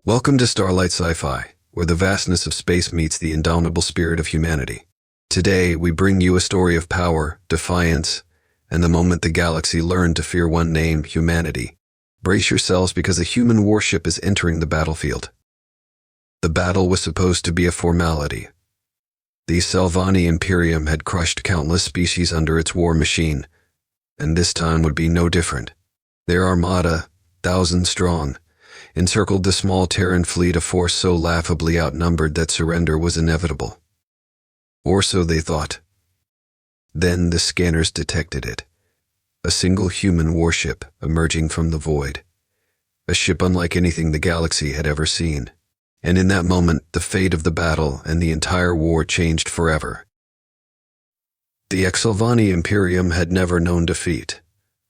Welcome to Starlight Sci-Fi, where the vastness of space meets the indomitable spirit of humanity. Today, we bring you a story of power, defiance, and the moment the galaxy learned to fear one name, humanity. Brace yourselves because a human warship is entering the battlefield. The battle was supposed to be a formality. The Xalvani Imperium had crushed countless species under its war machine, and this time would be no different. Their armada, 1,000 strong, encircled the small Terran fleet, a force so laughably outnumbered that surrender was inevitable. Or so they thought. Then the scanners detected it. A single human warship emerging from the void. A ship unlike anything the galaxy had ever seen. And in that moment, the fate of the battle and the entire war changed forever. The Xalvani Imperium had never known defeat.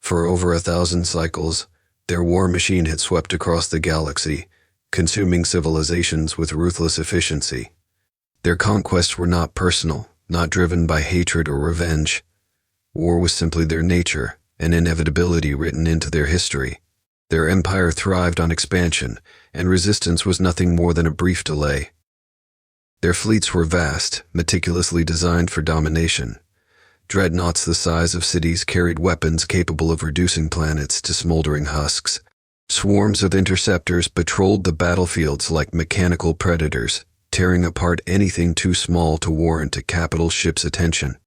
For over 1,000 cycles, their war machine had swept across the galaxy, consuming civilizations with ruthless efficiency. Their conquests were not personal, not driven by hatred or revenge. War was simply their nature, an inevitability written into their history. Their empire thrived on expansion, and resistance was nothing more than a brief delay. Their fleets were vast, meticulously designed for domination. Dreadnoughts the size of cities carried weapons capable of reducing planets to smoldering husks. Swarms of interceptors patrolled the battlefields like mechanical predators, tearing apart anything too small to warrant a capital ship's attention.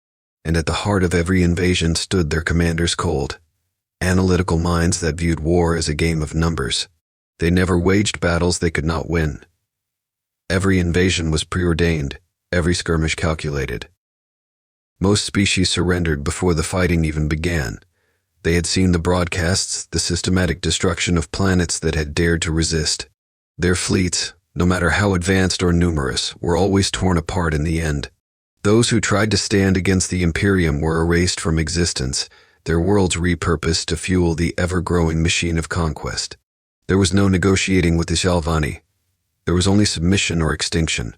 And at the heart of every invasion stood their commanders, cold, analytical minds that viewed war as a game of numbers. They never waged battles they could not win. Every invasion was preordained, every skirmish calculated. Most species surrendered before the fighting even began. They had seen the broadcasts, the systematic destruction of planets that had dared to resist. Their fleets, no matter how advanced or numerous, were always torn apart in the end. Those who tried to stand against the Imperium were erased from existence, their worlds repurposed to fuel the ever-growing machine of conquest. There was no negotiating with the Xalvani. There was only submission or extinction.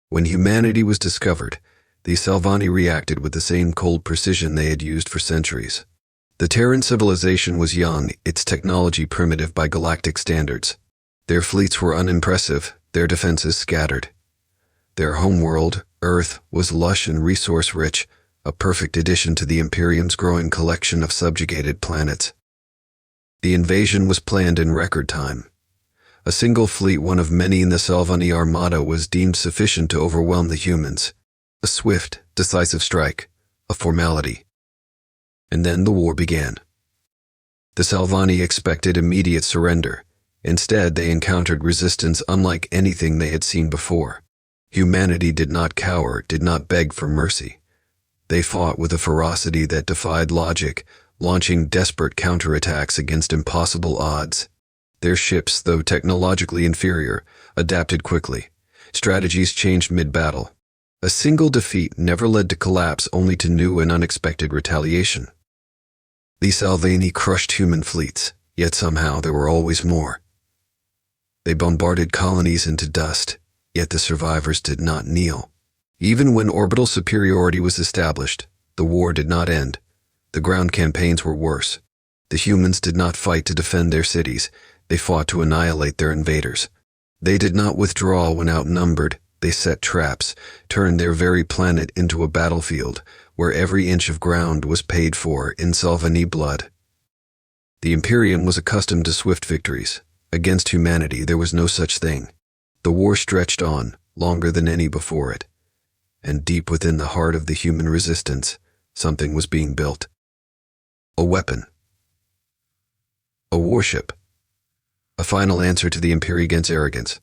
When humanity was discovered, the Xalvani reacted with the same cold precision they had used for centuries. The Terran civilization was young, its technology primitive by galactic standards. Their fleets were unimpressive, their defenses scattered. Their homeworld, Earth, was lush and resource-rich, a perfect addition to the Imperium's growing collection of subjugated planets. The invasion was planned in record time. A single fleet, one of many in the Xalvani armada, was deemed sufficient to overwhelm the humans. A swift, decisive strike, a formality. And then the war began. The Xalvani expected immediate surrender. Instead, they encountered resistance unlike anything they had seen before. Humanity did not cower, did not beg for mercy. They fought with a ferocity that defied logic, launching desperate counterattacks against impossible odds. Their ships, though technologically inferior, adapted quickly. Strategies changed mid-battle. A single defeat never led to collapse, only to new and unexpected retaliation. The Xalvani crushed human fleets, yet somehow there were always more. They bombarded colonies into dust, yet the survivors did not kneel. Even when orbital superiority was established, the war did not end. The ground campaigns were worse. The humans did not fight to defend their cities, they fought to annihilate their invaders. They did not withdraw when outnumbered. They set traps, turned their very planet into a battlefield, where every inch of ground was paid for in Xalvani blood. The Imperium was accustomed to swift victories. Against humanity there was no such thing. The war stretched on, longer than any before it. And deep within the heart of the human resistance, something was being built. A weapon. A warship. A final answer to the Imperium's arrogance.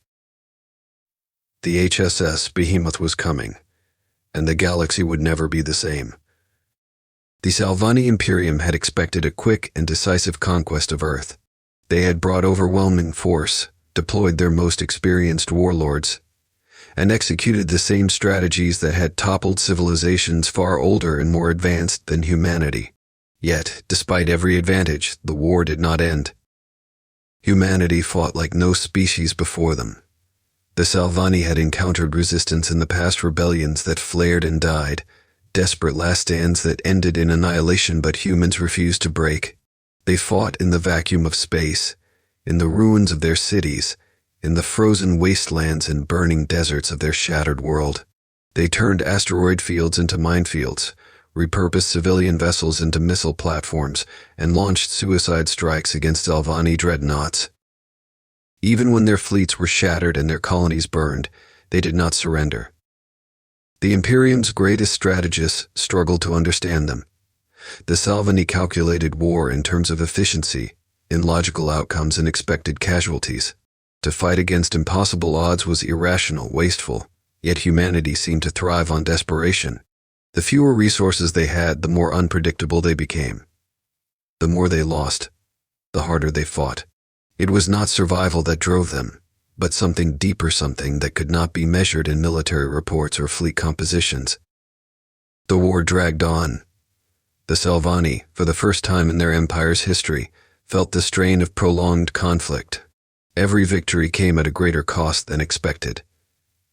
The HSS Behemoth was coming, and the galaxy would never be the same. The Xalvani Imperium had expected a quick and decisive conquest of Earth. They had brought overwhelming force, deployed their most experienced warlords, and executed the same strategies that had toppled civilizations far older and more advanced than humanity. Yet, despite every advantage, the war did not end. Humanity fought like no species before them. The Xalvani had encountered resistance in the past rebellions that flared and died, desperate last stands that ended in annihilation, but humans refused to break. They fought in the vacuum of space, in the ruins of their cities, in the frozen wastelands and burning deserts of their shattered world. They turned asteroid fields into minefields, repurposed civilian vessels into missile platforms, and launched suicide strikes against Xalvani dreadnoughts. Even when their fleets were shattered and their colonies burned, they did not surrender. The Imperium's greatest strategists struggled to understand them. The Xalvani calculated war in terms of efficiency, in logical outcomes and expected casualties. To fight against impossible odds was irrational, wasteful, yet humanity seemed to thrive on desperation. The fewer resources they had, the more unpredictable they became. The more they lost, the harder they fought. It was not survival that drove them, but something deeper, something that could not be measured in military reports or fleet compositions. The war dragged on. The Xalvani, for the first time in their empire's history, felt the strain of prolonged conflict. Every victory came at a greater cost than expected.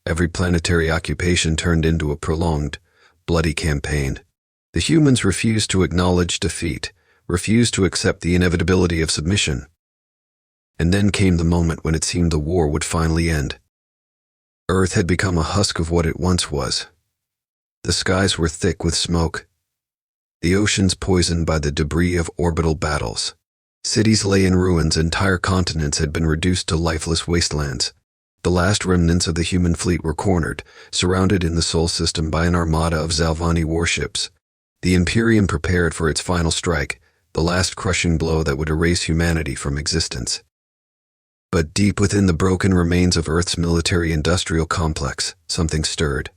Every planetary occupation turned into a prolonged, bloody campaign. The humans refused to acknowledge defeat, refused to accept the inevitability of submission. And then came the moment when it seemed the war would finally end. Earth had become a husk of what it once was. The skies were thick with smoke. The oceans poisoned by the debris of orbital battles. Cities lay in ruins, entire continents had been reduced to lifeless wastelands. The last remnants of the human fleet were cornered, surrounded in the Sol system by an armada of Xalvani warships. The Imperium prepared for its final strike, the last crushing blow that would erase humanity from existence. But deep within the broken remains of Earth's military-industrial complex, something stirred.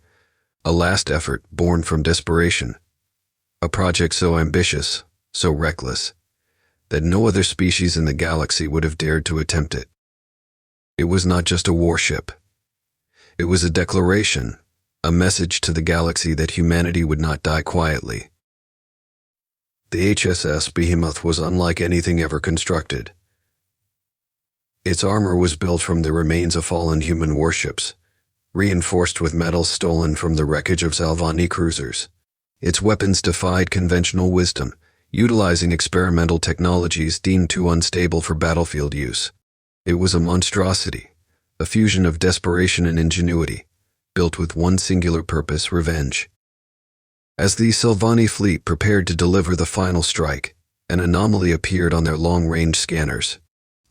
A last effort born from desperation. A project so ambitious, so reckless, that no other species in the galaxy would have dared to attempt it. It was not just a warship. It was a declaration, a message to the galaxy that humanity would not die quietly. The HSS Behemoth was unlike anything ever constructed. Its armor was built from the remains of fallen human warships, reinforced with metals stolen from the wreckage of Xalvani cruisers. Its weapons defied conventional wisdom, utilizing experimental technologies deemed too unstable for battlefield use. It was a monstrosity, a fusion of desperation and ingenuity, built with one singular purpose: revenge. As the Xalvani fleet prepared to deliver the final strike, an anomaly appeared on their long-range scanners.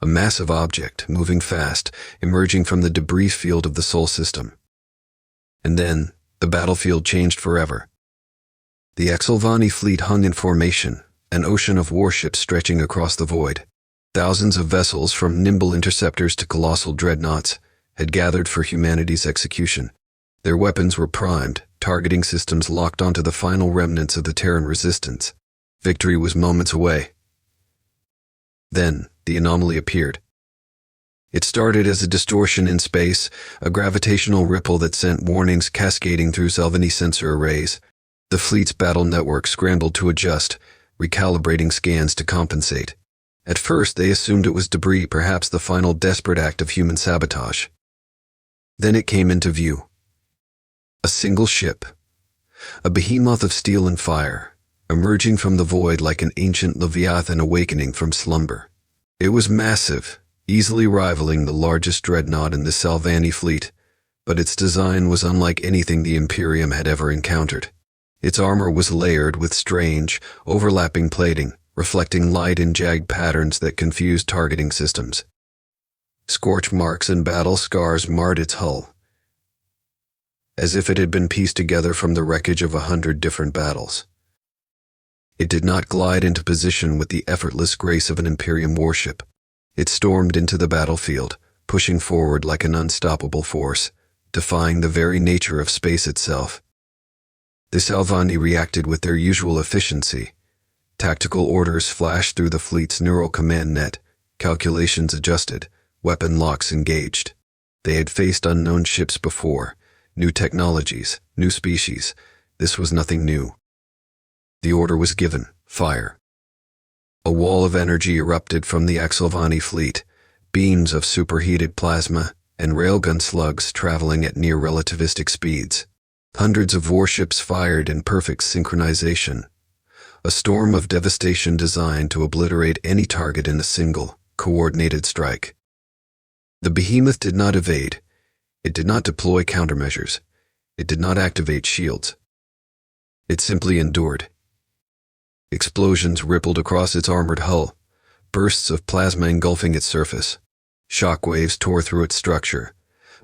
A massive object, moving fast, emerging from the debris field of the Sol system. And then, the battlefield changed forever. The Xalvani fleet hung in formation, an ocean of warships stretching across the void. Thousands of vessels, from nimble interceptors to colossal dreadnoughts, had gathered for humanity's execution. Their weapons were primed, targeting systems locked onto the final remnants of the Terran resistance. Victory was moments away. Then, the anomaly appeared. It started as a distortion in space, a gravitational ripple that sent warnings cascading through Xalvani sensor arrays. The fleet's battle network scrambled to adjust, recalibrating scans to compensate. At first, they assumed it was debris, perhaps the final desperate act of human sabotage. Then it came into view. A single ship, a behemoth of steel and fire, emerging from the void like an ancient Leviathan awakening from slumber. It was massive, easily rivaling the largest dreadnought in the Xalvani fleet, but its design was unlike anything the Imperium had ever encountered. Its armor was layered with strange, overlapping plating, reflecting light in jagged patterns that confused targeting systems. Scorch marks and battle scars marred its hull, as if it had been pieced together from the wreckage of 100 different battles. It did not glide into position with the effortless grace of an Imperium warship. It stormed into the battlefield, pushing forward like an unstoppable force, defying the very nature of space itself. The Xalvani reacted with their usual efficiency. Tactical orders flashed through the fleet's neural command net, calculations adjusted, weapon locks engaged. They had faced unknown ships before, new technologies, new species. This was nothing new. The order was given: fire. A wall of energy erupted from the Xalvani fleet, beams of superheated plasma and railgun slugs traveling at near relativistic speeds. Hundreds of warships fired in perfect synchronization, a storm of devastation designed to obliterate any target in a single, coordinated strike. The Behemoth did not evade. It did not deploy countermeasures. It did not activate shields. It simply endured. Explosions rippled across its armored hull, bursts of plasma engulfing its surface. Shockwaves tore through its structure,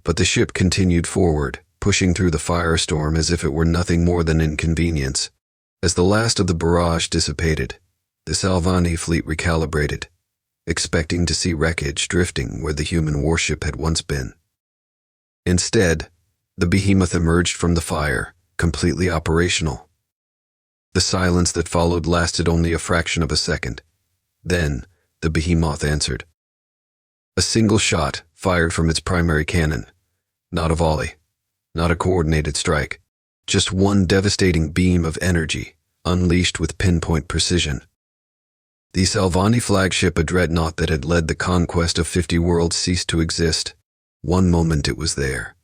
but the ship continued forward, pushing through the firestorm as if it were nothing more than inconvenience. As the last of the barrage dissipated, the Xalvani fleet recalibrated, expecting to see wreckage drifting where the human warship had once been. Instead, the Behemoth emerged from the fire, completely operational. The silence that followed lasted only a fraction of a second. Then, the Behemoth answered. A single shot fired from its primary cannon. Not a volley. Not a coordinated strike. Just one devastating beam of energy, unleashed with pinpoint precision. The Xalvani flagship, a dreadnought that had led the conquest of 50 worlds, ceased to exist. One moment it was there.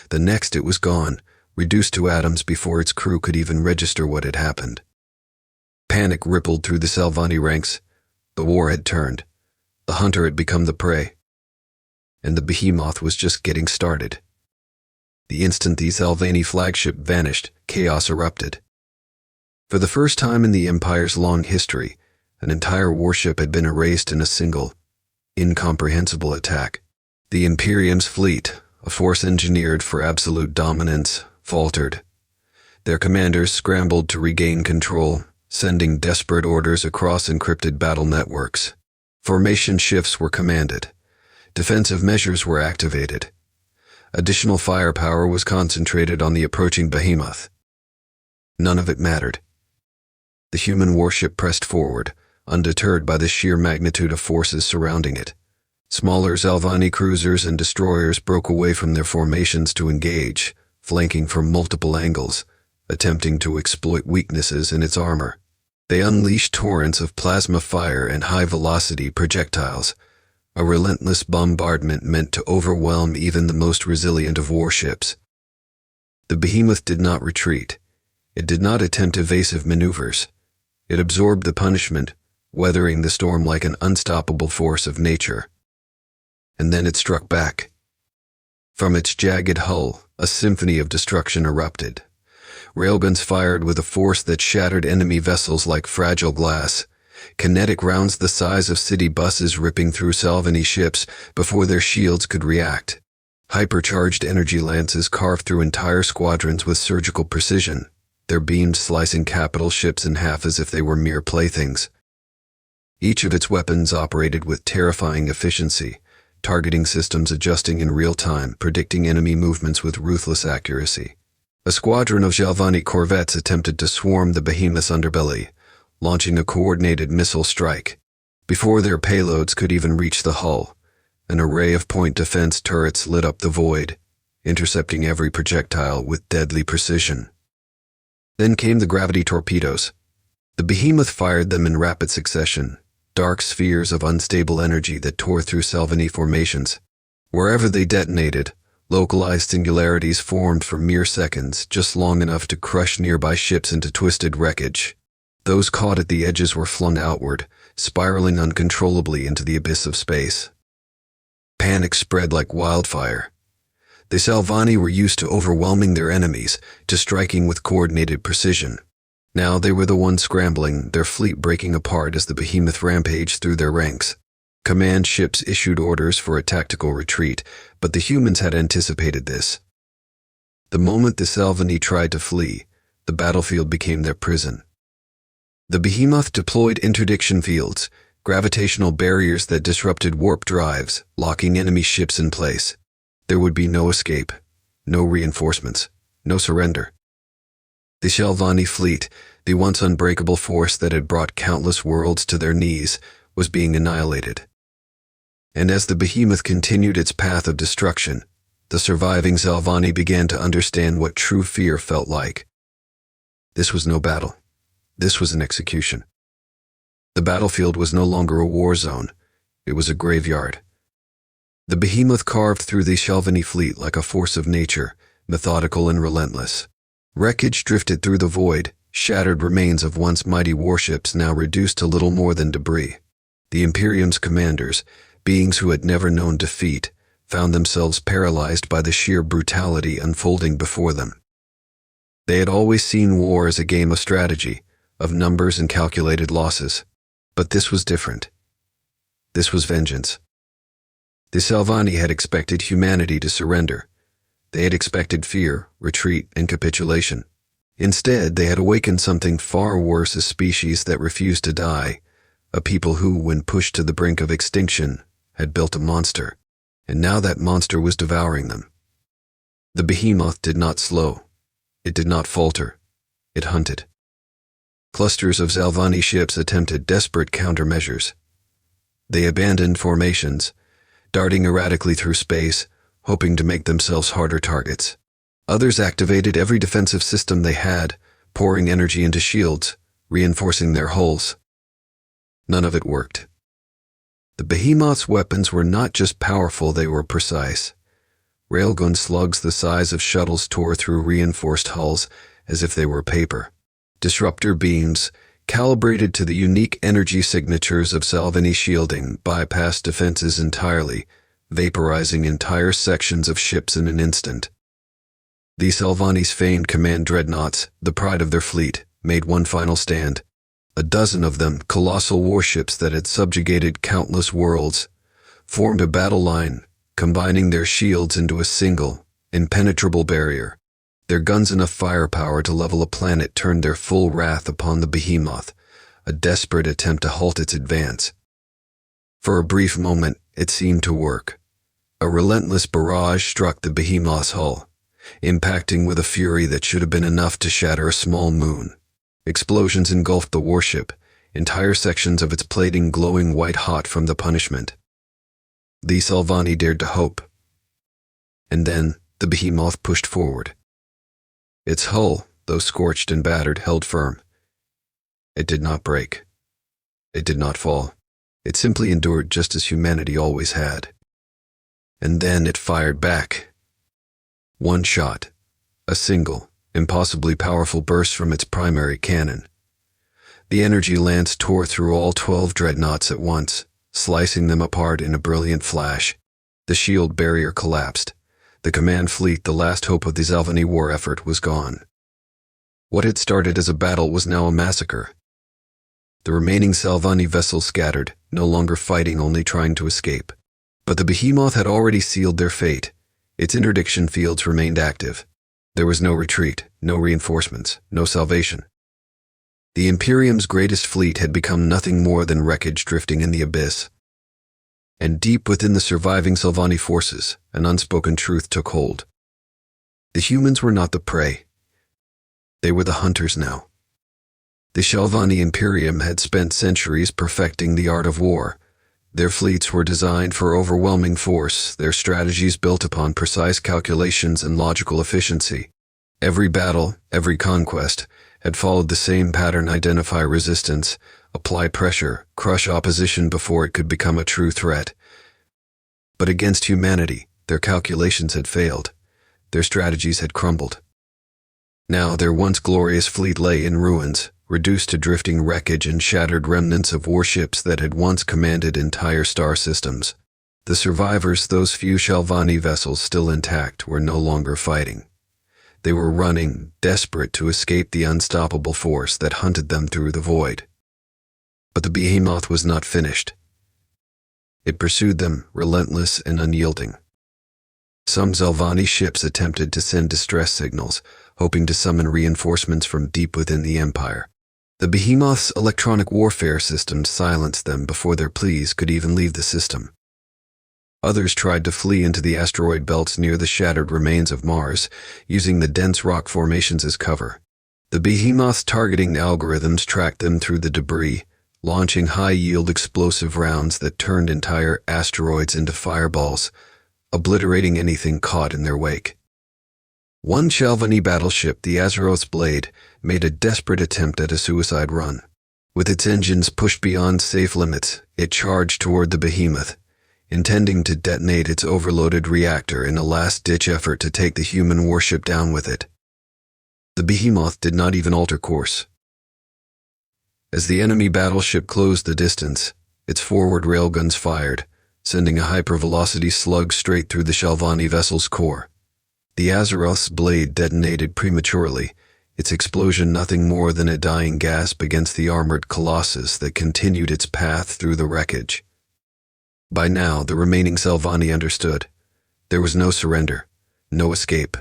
The next it was gone, reduced to atoms before its crew could even register what had happened. Panic rippled through the Xalvani ranks. The war had turned. The hunter had become the prey. And the Behemoth was just getting started. The instant the Xalvani flagship vanished, chaos erupted. For the first time in the Empire's long history, an entire warship had been erased in a single, incomprehensible attack. The Imperium's fleet, a force engineered for absolute dominance, faltered. Their commanders scrambled to regain control, sending desperate orders across encrypted battle networks. Formation shifts were commanded. Defensive measures were activated. Additional firepower was concentrated on the approaching Behemoth. None of it mattered. The human warship pressed forward, undeterred by the sheer magnitude of forces surrounding it. Smaller Xalvani cruisers and destroyers broke away from their formations to engage, flanking from multiple angles, attempting to exploit weaknesses in its armor. They unleashed torrents of plasma fire and high-velocity projectiles, a relentless bombardment meant to overwhelm even the most resilient of warships. The Behemoth did not retreat. It did not attempt evasive maneuvers. It absorbed the punishment, weathering the storm like an unstoppable force of nature. And then it struck back. From its jagged hull, a symphony of destruction erupted. Railguns fired with a force that shattered enemy vessels like fragile glass. Kinetic rounds the size of city buses ripping through Xalvani ships before their shields could react. Hypercharged energy lances carved through entire squadrons with surgical precision, their beams slicing capital ships in half as if they were mere playthings. Each of its weapons operated with terrifying efficiency, targeting systems adjusting in real time, predicting enemy movements with ruthless accuracy. A squadron of Xalvani corvettes attempted to swarm the Behemoth's underbelly, launching a coordinated missile strike. Before their payloads could even reach the hull, an array of point defense turrets lit up the void, intercepting every projectile with deadly precision. Then came the gravity torpedoes. The Behemoth fired them in rapid succession, dark spheres of unstable energy that tore through Xalvani formations. Wherever they detonated, localized singularities formed for mere seconds, just long enough to crush nearby ships into twisted wreckage. Those caught at the edges were flung outward, spiraling uncontrollably into the abyss of space. Panic spread like wildfire. The Xalvani were used to overwhelming their enemies, to striking with coordinated precision. Now they were the ones scrambling, their fleet breaking apart as the Behemoth rampaged through their ranks. Command ships issued orders for a tactical retreat, but the humans had anticipated this. The moment the Xalvani tried to flee, the battlefield became their prison. The Behemoth deployed interdiction fields, gravitational barriers that disrupted warp drives, locking enemy ships in place. There would be no escape, no reinforcements, no surrender. The Xalvani fleet, the once unbreakable force that had brought countless worlds to their knees, was being annihilated. And as the Behemoth continued its path of destruction, the surviving Xalvani began to understand what true fear felt like. This was no battle. This was an execution. The battlefield was no longer a war zone. It was a graveyard. The Behemoth carved through the Xalvani fleet like a force of nature, methodical and relentless. Wreckage drifted through the void, shattered remains of once mighty warships now reduced to little more than debris. The Imperium's commanders, beings who had never known defeat, found themselves paralyzed by the sheer brutality unfolding before them. They had always seen war as a game of strategy, of numbers and calculated losses. But this was different. This was vengeance. The Xalvani had expected humanity to surrender. They had expected fear, retreat, and capitulation. Instead, they had awakened something far worse, a species that refused to die, a people who, when pushed to the brink of extinction, had built a monster, and now that monster was devouring them. The Behemoth did not slow. It did not falter. It hunted. Clusters of Xalvani ships attempted desperate countermeasures. They abandoned formations, darting erratically through space, hoping to make themselves harder targets. Others activated every defensive system they had, pouring energy into shields, reinforcing their hulls. None of it worked. The Behemoth's weapons were not just powerful, they were precise. Railgun slugs the size of shuttles tore through reinforced hulls as if they were paper. Disruptor beams, calibrated to the unique energy signatures of Xalvani shielding, bypassed defenses entirely, vaporizing entire sections of ships in an instant. The Xalvani's famed command dreadnoughts, the pride of their fleet, made one final stand. A dozen of them, colossal warships that had subjugated countless worlds, formed a battle line, combining their shields into a single, impenetrable barrier. Their guns enough firepower to level a planet turned their full wrath upon the Behemoth, a desperate attempt to halt its advance. For a brief moment, it seemed to work. A relentless barrage struck the Behemoth's hull, impacting with a fury that should have been enough to shatter a small moon. Explosions engulfed the warship, entire sections of its plating glowing white-hot from the punishment. The Xalvani dared to hope. And then, the Behemoth pushed forward. Its hull, though scorched and battered, held firm. It did not break. It did not fall. It simply endured just as humanity always had. And then it fired back. One shot, a single, impossibly powerful burst from its primary cannon. The energy lance tore through all 12 dreadnoughts at once, slicing them apart in a brilliant flash. The shield barrier collapsed. The command fleet, the last hope of the Xalvani war effort, was gone. What had started as a battle was now a massacre. The remaining Xalvani vessels scattered, no longer fighting, only trying to escape. But the Behemoth had already sealed their fate. Its interdiction fields remained active. There was no retreat, no reinforcements, no salvation. The Imperium's greatest fleet had become nothing more than wreckage drifting in the abyss. And deep within the surviving Xalvani forces, an unspoken truth took hold. The humans were not the prey. They were the hunters now. The Xalvani Imperium had spent centuries perfecting the art of war. Their fleets were designed for overwhelming force, their strategies built upon precise calculations and logical efficiency. Every battle, every conquest, had followed the same pattern: identify resistance, apply pressure, crush opposition before it could become a true threat. But against humanity, their calculations had failed. Their strategies had crumbled. Now their once glorious fleet lay in ruins, reduced to drifting wreckage and shattered remnants of warships that had once commanded entire star systems. The survivors, those few Xalvani vessels still intact, were no longer fighting. They were running, desperate to escape the unstoppable force that hunted them through the void. But the Behemoth was not finished. It pursued them, relentless and unyielding. Some Xalvani ships attempted to send distress signals, hoping to summon reinforcements from deep within the Empire. The Behemoth's electronic warfare systems silenced them before their pleas could even leave the system. Others tried to flee into the asteroid belts near the shattered remains of Mars, using the dense rock formations as cover. The Behemoth's targeting algorithms tracked them through the debris, launching high-yield explosive rounds that turned entire asteroids into fireballs, obliterating anything caught in their wake. One Xalvani battleship, the Azeroth's Blade, made a desperate attempt at a suicide run. With its engines pushed beyond safe limits, it charged toward the Behemoth, intending to detonate its overloaded reactor in a last-ditch effort to take the human warship down with it. The Behemoth did not even alter course. As the enemy battleship closed the distance, its forward railguns fired, sending a hypervelocity slug straight through the Xalvani vessel's core. The Azeroth's blade detonated prematurely, its explosion nothing more than a dying gasp against the armored colossus that continued its path through the wreckage. By now, the remaining Xalvani understood. There was no surrender, no escape.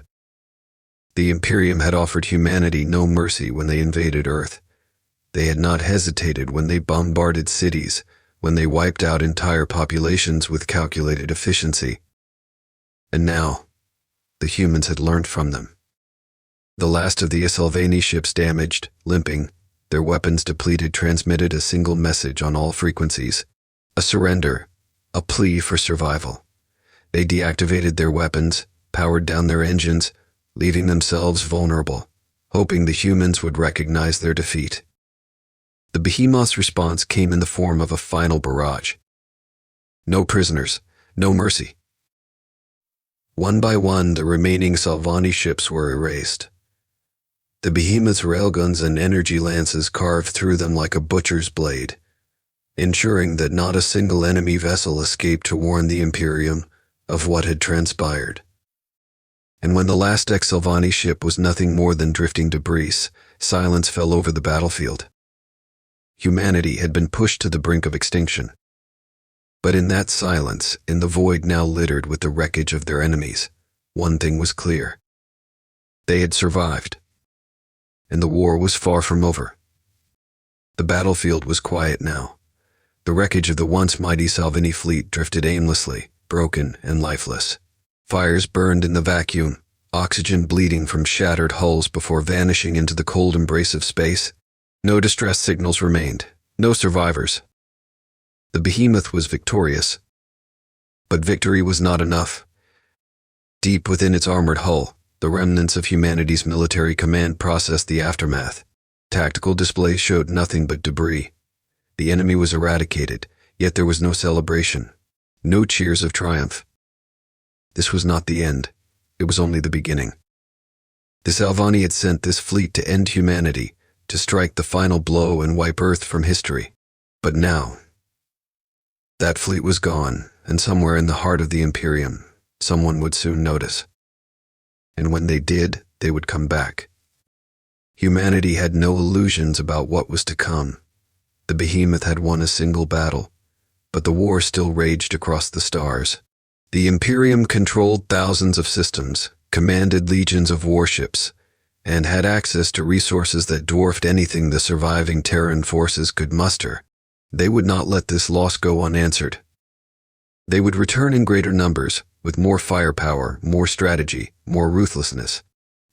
The Imperium had offered humanity no mercy when they invaded Earth. They had not hesitated when they bombarded cities, when they wiped out entire populations with calculated efficiency. And now, the humans had learned from them. The last of the Xalvani ships damaged, limping, their weapons depleted transmitted a single message on all frequencies. A surrender, a plea for survival. They deactivated their weapons, powered down their engines, leaving themselves vulnerable, hoping the humans would recognize their defeat. The Behemoth's response came in the form of a final barrage. No prisoners, no mercy. One by one, the remaining Xalvani ships were erased. The Behemoth's railguns and energy lances carved through them like a butcher's blade, ensuring that not a single enemy vessel escaped to warn the Imperium of what had transpired. And when the last Xalvani ship was nothing more than drifting debris, silence fell over the battlefield. Humanity had been pushed to the brink of extinction. But in that silence, in the void now littered with the wreckage of their enemies, one thing was clear. They had survived. And the war was far from over. The battlefield was quiet now. The wreckage of the once mighty Xalvani fleet drifted aimlessly, broken and lifeless. Fires burned in the vacuum, oxygen bleeding from shattered hulls before vanishing into the cold embrace of space. No distress signals remained, no survivors. The Behemoth was victorious. But victory was not enough. Deep within its armored hull, the remnants of humanity's military command processed the aftermath. Tactical displays showed nothing but debris. The enemy was eradicated, yet there was no celebration, no cheers of triumph. This was not the end. It was only the beginning. The Xalvani had sent this fleet to end humanity, to strike the final blow and wipe Earth from history. But now, that fleet was gone, and somewhere in the heart of the Imperium, someone would soon notice. And when they did, they would come back. Humanity had no illusions about what was to come. The Behemoth had won a single battle, but the war still raged across the stars. The Imperium controlled thousands of systems, commanded legions of warships, and had access to resources that dwarfed anything the surviving Terran forces could muster. They would not let this loss go unanswered. They would return in greater numbers, with more firepower, more strategy, more ruthlessness.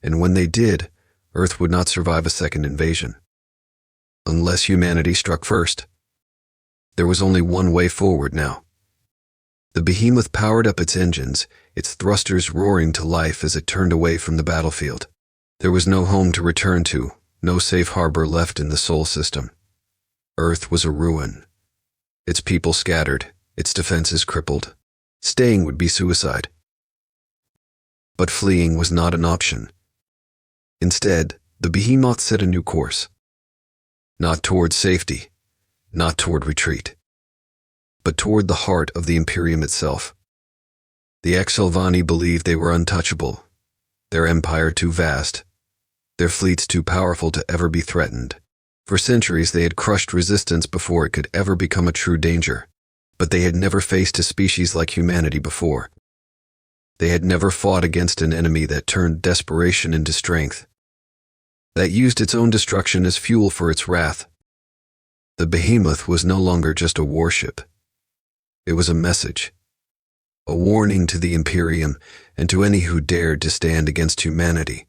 And when they did, Earth would not survive a second invasion. Unless humanity struck first. There was only one way forward now. The Behemoth powered up its engines, its thrusters roaring to life as it turned away from the battlefield. There was no home to return to, no safe harbor left in the Sol system. Earth was a ruin. Its people scattered, its defenses crippled. Staying would be suicide. But fleeing was not an option. Instead, the Behemoth set a new course. Not toward safety, not toward retreat, but toward the heart of the Imperium itself. The Xalvani believed they were untouchable, their empire too vast, their fleets too powerful to ever be threatened. For centuries they had crushed resistance before it could ever become a true danger. But they had never faced a species like humanity before. They had never fought against an enemy that turned desperation into strength, that used its own destruction as fuel for its wrath. The Behemoth was no longer just a warship. It was a message, a warning to the Imperium and to any who dared to stand against humanity.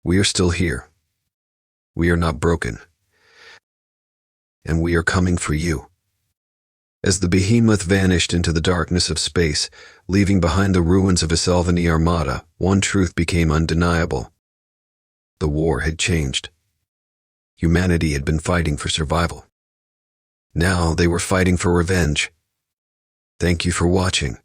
We are still here. We are not broken. And we are coming for you. As the Behemoth vanished into the darkness of space, leaving behind the ruins of a Xalvani armada, one truth became undeniable. The war had changed. Humanity had been fighting for survival. Now they were fighting for revenge. Thank you for watching.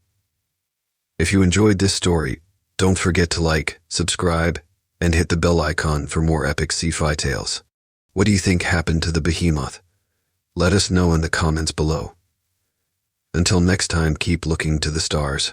If you enjoyed this story, don't forget to like, subscribe, and hit the bell icon for more epic Sci-Fi tales. What do you think happened to the Behemoth? Let us know in the comments below. Until Until next time, keep looking to the stars.